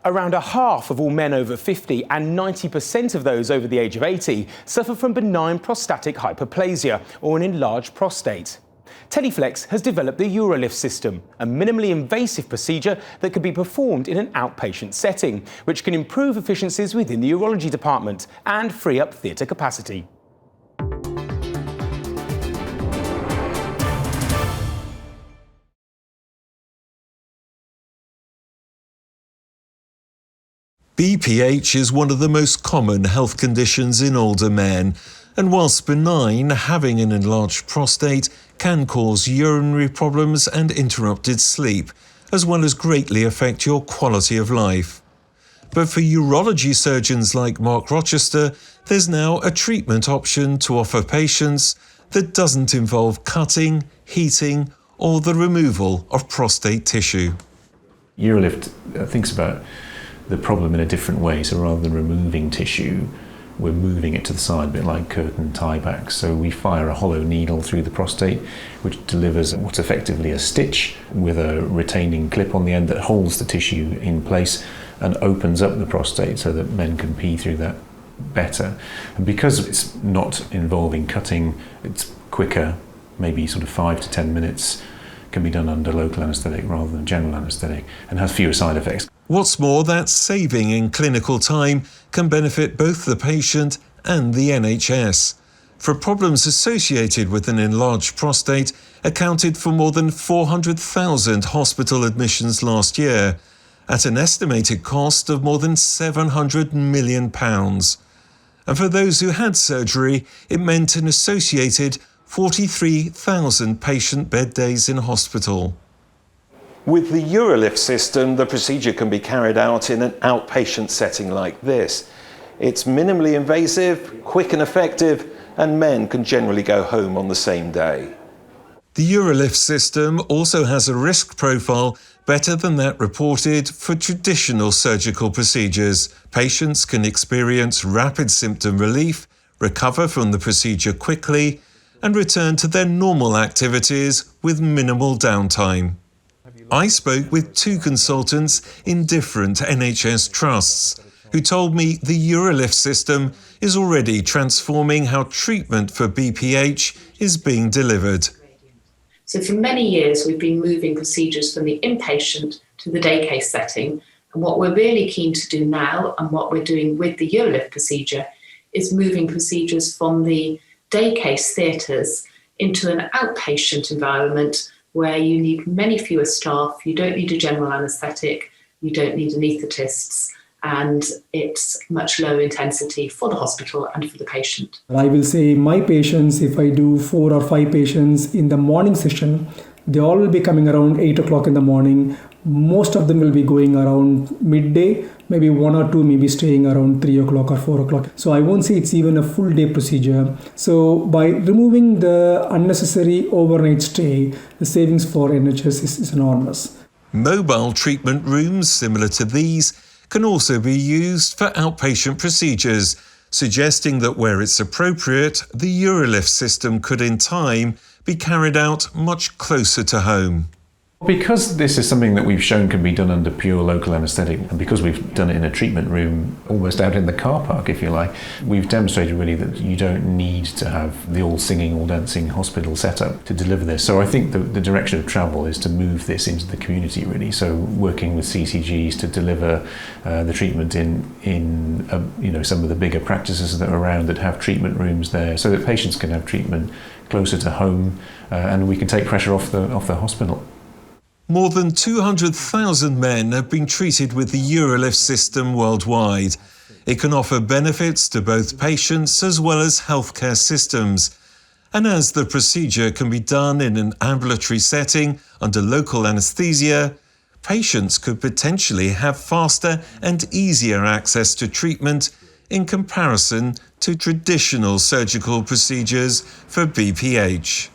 Around a half of all men over 50 and 90% of those over the age of 80 suffer from benign prostatic hyperplasia or an enlarged prostate. Teleflex has developed the UroLift system, a minimally invasive procedure that can be performed in an outpatient setting, which can improve efficiencies within the urology department and free up theatre capacity. BPH is one of the most common health conditions in older men, and whilst benign, having an enlarged prostate can cause urinary problems and interrupted sleep, as well as greatly affect your quality of life. But for urology surgeons like Mark Rochester, there's now a treatment option to offer patients that doesn't involve cutting, heating, or the removal of prostate tissue. UroLift thinks about the problem in a different way. So rather than removing tissue, we're moving it to the side, a bit like curtain tie-backs. So we fire a hollow needle through the prostate, which delivers what's effectively a stitch with a retaining clip on the end that holds the tissue in place and opens up the prostate so that men can pee through that better. And because it's not involving cutting, it's quicker, maybe sort of 5 to 10 minutes, can be done under local anaesthetic rather than general anaesthetic, and has fewer side effects. What's more, that saving in clinical time can benefit both the patient and the NHS. For problems associated with an enlarged prostate accounted for more than 400,000 hospital admissions last year, at an estimated cost of more than £700 million. And for those who had surgery, it meant an associated 43,000 patient bed days in hospital. With the UroLift system, the procedure can be carried out in an outpatient setting like this. It's minimally invasive, quick and effective, and men can generally go home on the same day. The UroLift system also has a risk profile better than that reported for traditional surgical procedures. Patients can experience rapid symptom relief, recover from the procedure quickly, and return to their normal activities with minimal downtime. I spoke with 2 consultants in different NHS trusts who told me the UroLift system is already transforming how treatment for BPH is being delivered. So for many years we've been moving procedures from the inpatient to the day case setting, and what we're really keen to do now, and what we're doing with the UroLift procedure, is moving procedures from the day case theatres into an outpatient environment where you need many fewer staff, you don't need a general anaesthetic, you don't need anaesthetists, and it's much lower intensity for the hospital and for the patient. I will say my patients, if I do 4 or 5 patients in the morning session, they all will be coming around 8 o'clock in the morning. Most of them will be going around midday, maybe 1 or 2 may be staying around 3 o'clock or 4 o'clock. So I won't say it's even a full day procedure. So by removing the unnecessary overnight stay, the savings for NHS is enormous. Mobile treatment rooms similar to these can also be used for outpatient procedures, suggesting that where it's appropriate, the UroLift system could in time be carried out much closer to home. Because this is something that we've shown can be done under pure local anaesthetic, and because we've done it in a treatment room, almost out in the car park, if you like, we've demonstrated really that you don't need to have the all singing, all dancing hospital setup to deliver this. So I think the direction of travel is to move this into the community, really. So working with CCGs to deliver the treatment in some of the bigger practices that are around that have treatment rooms there, so that patients can have treatment closer to home, and we can take pressure off the hospital. More than 200,000 men have been treated with the UroLift system worldwide. It can offer benefits to both patients as well as healthcare systems. And as the procedure can be done in an ambulatory setting under local anaesthesia, patients could potentially have faster and easier access to treatment in comparison to traditional surgical procedures for BPH.